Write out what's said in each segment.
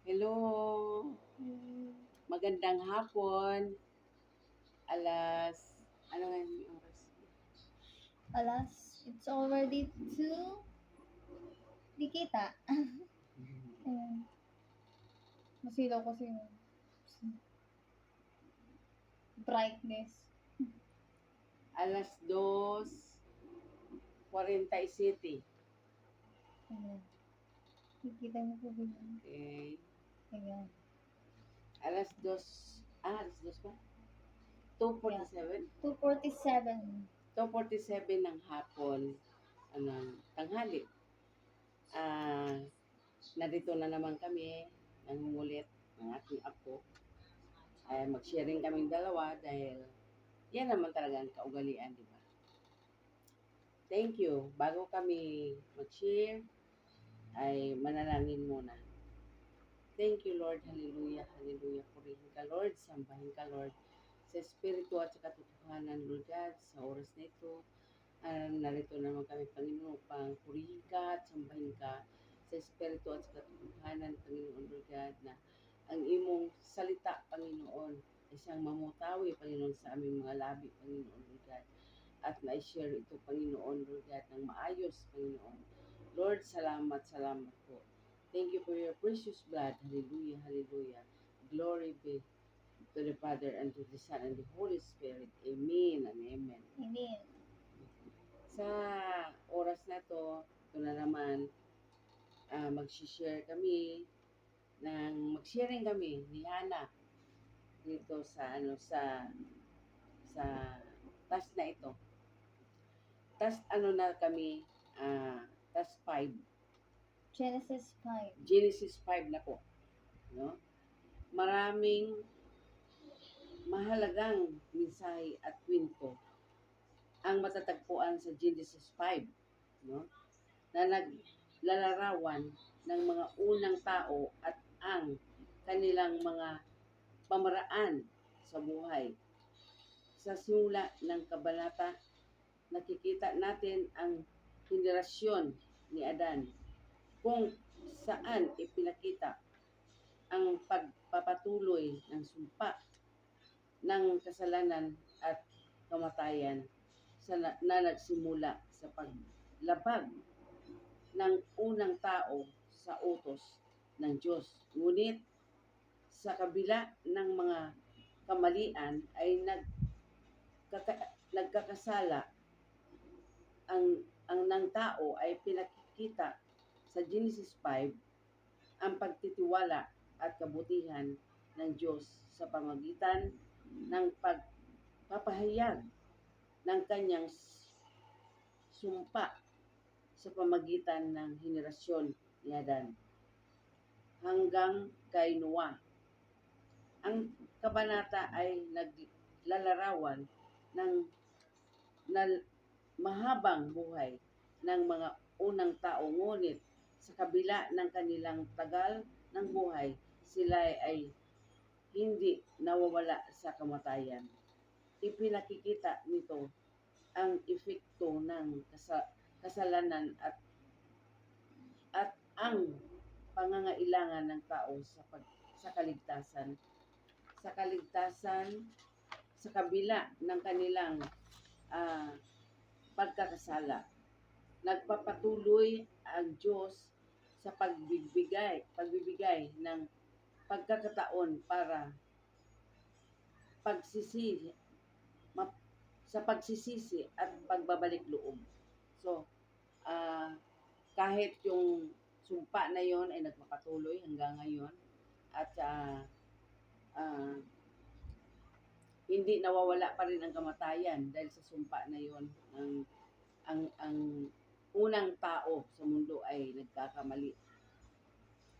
Hello, magandang hapon. Alas, ano nga yung oras? Alas, it's already 2. Di kita. Ayan. Masilaw kasi yung brightness. Alas 2:47. Ayan. Kikita niyo po ba yun? Okay. Ayan. Alas 2, alas 2 ba? 2:47? 2:47. 2:47 ng hapon, tanghali. Ah, narito na naman kami, nangungulit ng aking apo. Ay, mag-sharing kaming dalawa dahil yan naman talaga ang kaugalian, di ba? Thank you. Bago kami mag-share, ay manalangin muna. Thank you, Lord. Hallelujah. Hallelujah. Purihin ka, Lord. Sambahin ka, Lord. Sa Espiritu at sa katotohanan, Lord God, sa oras na ito, narito naman kami, Panginoon, upang purihin ka at sambahin ka sa Espiritu at sa katotohanan, Panginoon, Lord God, na ang imong salita, Panginoon, isang mamutawi, Panginoon, sa aming mga labi, Panginoon, Lord God, at na-share ito, Panginoon, Lord God, ng maayos, Panginoon. Lord, salamat, salamat po. Thank you for your precious blood. Hallelujah, hallelujah. Glory be to the Father, and to the Son, and the Holy Spirit. Amen and amen. Amen. Sa oras na to, ito na naman, mag-share kami mag-sharing kami ni Hana dito sa task na ito. Task na kami, task 5. Genesis 5. Genesis 5 na po. No? Maraming mahalagang mensahe at kwento ang matatagpuan sa Genesis 5, no? Na naglalarawan ng mga unang tao at ang kanilang mga pamaraan sa buhay. Sa simula ng kabanata, nakikita natin ang henerasyon ni Adan kung saan ipinakita ang pagpapatuloy ng sumpa ng kasalanan at kamatayan na nagsimula sa paglabag ng unang tao sa utos ng Diyos. Ngunit sa kabila ng mga kamalian ay nagkakasala ang ng tao ay pinakikita sa Genesis 5 ang pagtitiwala at kabutihan ng Diyos sa pamagitan ng pagpapahayag ng kanyang sumpa sa pamagitan ng henerasyon ni Adan hanggang kay Noah. Ang kabanata ay naglalarawan ng mahabang buhay ng mga unang tao, ngunit sa kabila ng kanilang tagal ng buhay, sila ay hindi nawawala sa kamatayan. Ipinakikita nito ang epekto ng kasalanan at ang pangangailangan ng tao sa kaligtasan. Sa kabila ng kanilang pagkakasala. Nagpapatuloy ang Diyos sa pagbibigay ng pagkakataon para sa pagsisisi at pagbabalik loob. So, kahit yung sumpa na yon ay nagpapatuloy hanggang ngayon at hindi nawawala pa rin ang kamatayan dahil sa sumpa na yon. Ang unang tao sa mundo ay nagkakamali,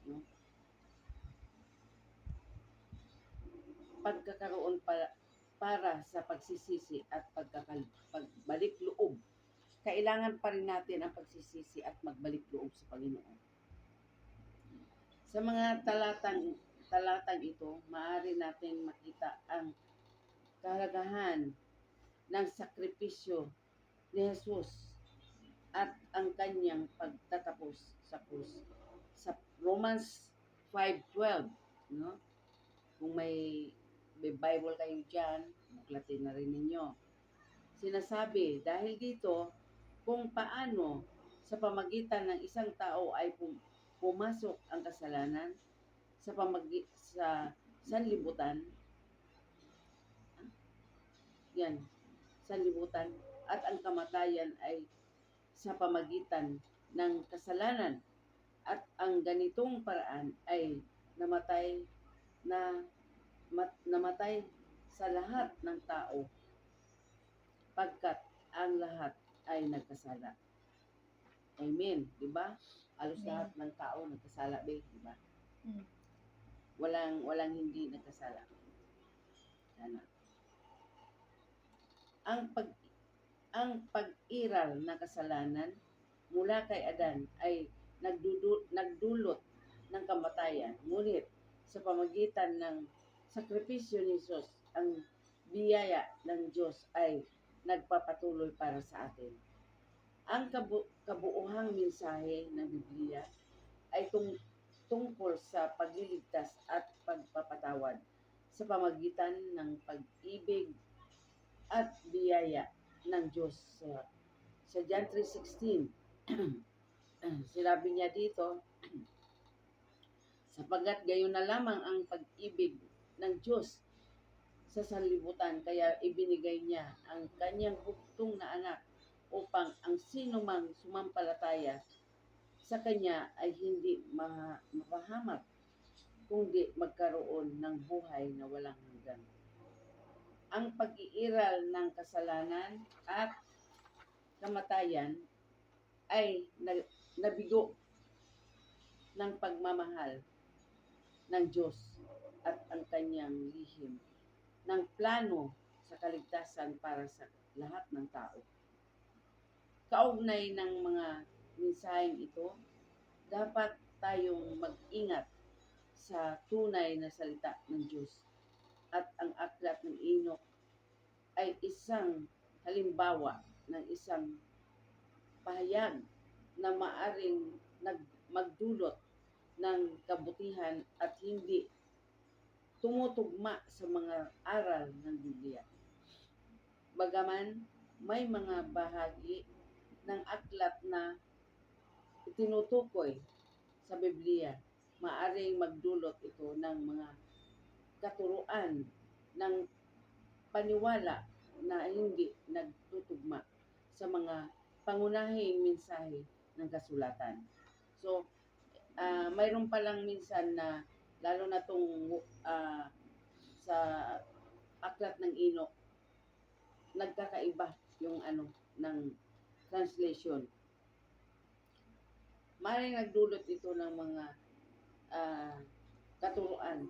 no? Pagkakaroon para sa pagsisisi at pagbalik loob. Kailangan pa rin natin ang pagsisisi at magbalik loob sa Panginoon. Sa mga talatang ito, maaari natin makita ang kahalagahan ng sakripisyo ni Jesus at ang kanyang pagtatapos sa krus. Sa Romans 5:12, no? Kung may Bible kayo diyan, buklatin na rin ninyo. Sinasabi dahil dito kung paano sa pamagitan ng isang tao ay pumasok ang kasalanan sa sanlibutan, yan, sanlibutan, at ang kamatayan ay sa pamagitan ng kasalanan, at ang ganitong paraan ay namatay namatay sa lahat ng tao pagkat ang lahat ay nagkasala. Amen, di ba? Halos Amen. lahat ng tao nagkasala, di ba? Mm. Walang hindi nagkasala. Sana. Ang pag-iral na kasalanan mula kay Adan ay nagdulot ng kamatayan. Ngunit sa pamagitan ng sakripisyo ni Jesus, ang biyaya ng Diyos ay nagpapatuloy para sa atin. Ang kabuuhang mensahe ng Biblia ay tungkol sa pagliligtas at pagpapatawad sa pamagitan ng pag-ibig at biyaya ng Diyos. Sa John 3:16, sinabi niya dito, sapagkat gayon na lamang ang pag-ibig ng Diyos sa sanlibutan, kaya ibinigay niya ang kanyang buktong na anak upang ang sino mang sumampalataya sa kanya ay hindi mapahamak, kundi magkaroon ng buhay na walang hanggan. Ang pag-iiral ng kasalanan at kamatayan ay nabigo ng pagmamahal ng Diyos at ang kanyang lihim ng plano sa kaligtasan para sa lahat ng tao. Kaugnay ng mga mensaheng ito, dapat tayong mag-ingat sa tunay na salita ng Diyos, at ang aklat ng Enoch ay isang halimbawa ng isang pahayag na maaring magdulot ng kabutihan at hindi tumutugma sa mga aral ng Biblia. Bagaman may mga bahagi ng aklat na itinutukoy sa Biblia, maaring magdulot ito ng mga katuruan ng paniwala na hindi nagtutugma sa mga pangunahing mensahe ng kasulatan. So, mayroon palang minsan na, lalo na itong sa aklat ng Enoch, nagkakaiba yung ng translation. Maaaring nagdulot ito ng mga katuruan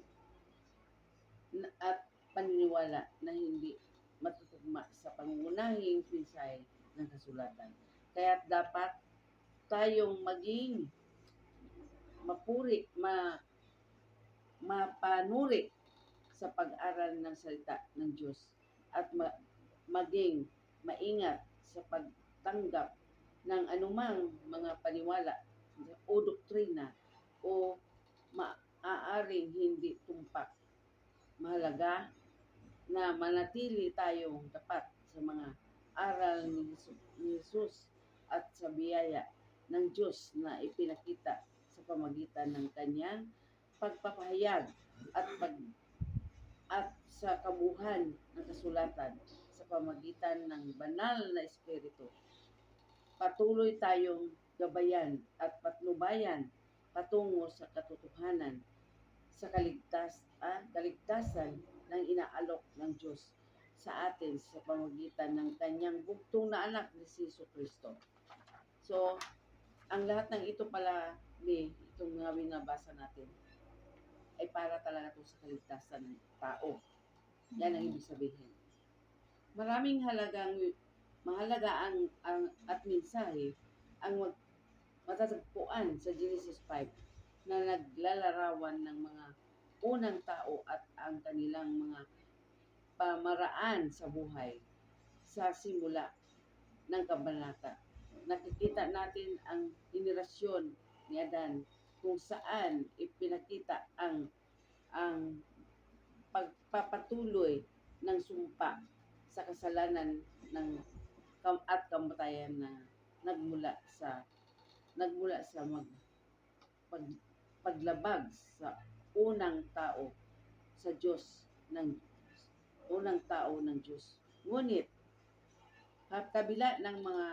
at paniniwala na hindi matutugma sa pangunahing mensahe ng kasulatan. Kaya dapat tayong maging mapanuri sa pag-aral ng salita ng Diyos at maging maingat sa pagtanggap ng anumang mga paniwala o doktrina o maaaring hindi tumpak. Mahalaga na manatili tayong tapat sa mga aral ni Jesus at sa biyaya ng Diyos na ipinakita sa pamagitan ng kanyang pagpapahayag at sa kabuuan ng kasulatan sa pamagitan ng banal na Espiritu. Patuloy tayong gabayan at patnubayan patungo sa katotohanan sa kaligtasan ng inaalok ng Diyos sa atin sa pamamagitan ng kanyang buktong na anak ni Jesucristo. So, ang lahat ng ito pala, itong mga binabasa natin, ay para talaga ito sa kaligtasan ng tao. Yan ang ibig sabihin. Maraming mahalaga at mensahe ang matatagpuan sa Genesis 5 na naglalarawan ng mga unang tao at ang kanilang mga pamaraan sa buhay sa simula ng kabanata. Nakikita natin ang henerasyon ni Adan kung saan ipinakita ang pagpapatuloy ng sumpa sa kasalanan at kamatayan na nagmula sa pag, paglabag sa unang tao sa Diyos ng unang tao ng Diyos. Ngunit kabila ng mga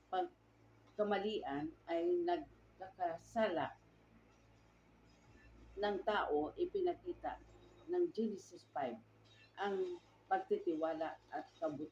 pagkamalian ay nagkakasala ng tao ipinakita ng Genesis 5 ang pagtitiwala at kabutihan